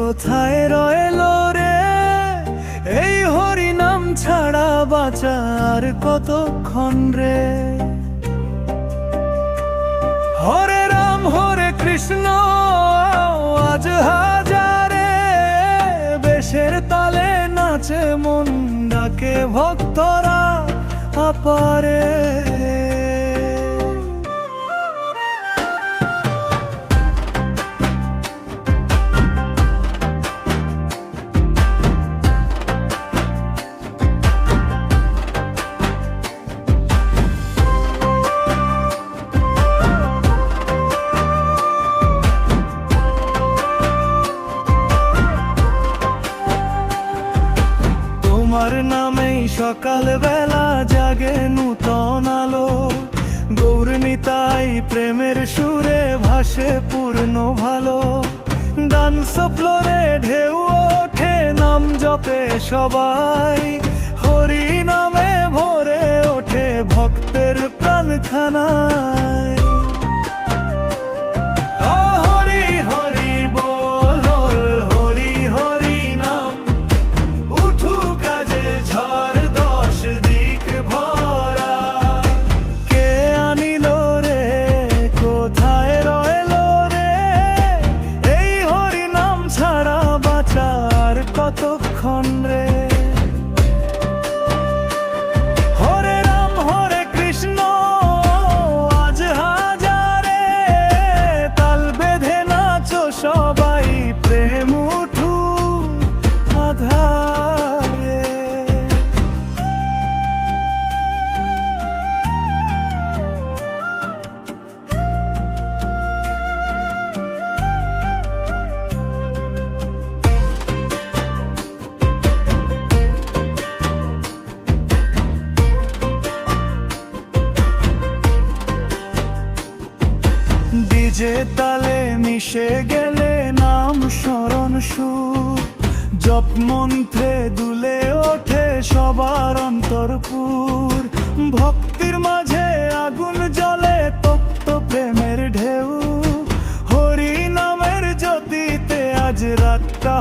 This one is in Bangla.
কোথায় রইলো রে এই হরি নাম ছাড়া বাঁচার কতক্ষণ রে। হরে রাম হরে কৃষ্ণ আজ হাজারে, বেশের তালে নাচে মন ডাকে ভক্তরা আপারে। তোমার নামেই সকাল বেলা জাগে নূতন আলো, গৌরনিতাই প্রেমের সুরে ভাসে পূর্ণ ভালো। ডান্স ফ্লোরে ঢেউ ওঠে নাম জপে সবাই, হরি নামে ভরে ওঠে ভক্তের প্রাণখানায়। কতক্ষণ রে। হরে রাম হরে কৃষ্ণ আজ হাজারে, তাল বেঁধে নাচো সবাই প্রেম উঠু আধারে। ডিজে তালে মিশে গেলে নাম স্মরণ সুর, জপ মন্ত্রে দুলে ওঠে সবার অন্তরপুর। ভক্তির মাঝে আগুন জ্বলে তপ্ত প্রেমের ঢেউ, হরি নামের জ্যোতিতে আজ রাতটা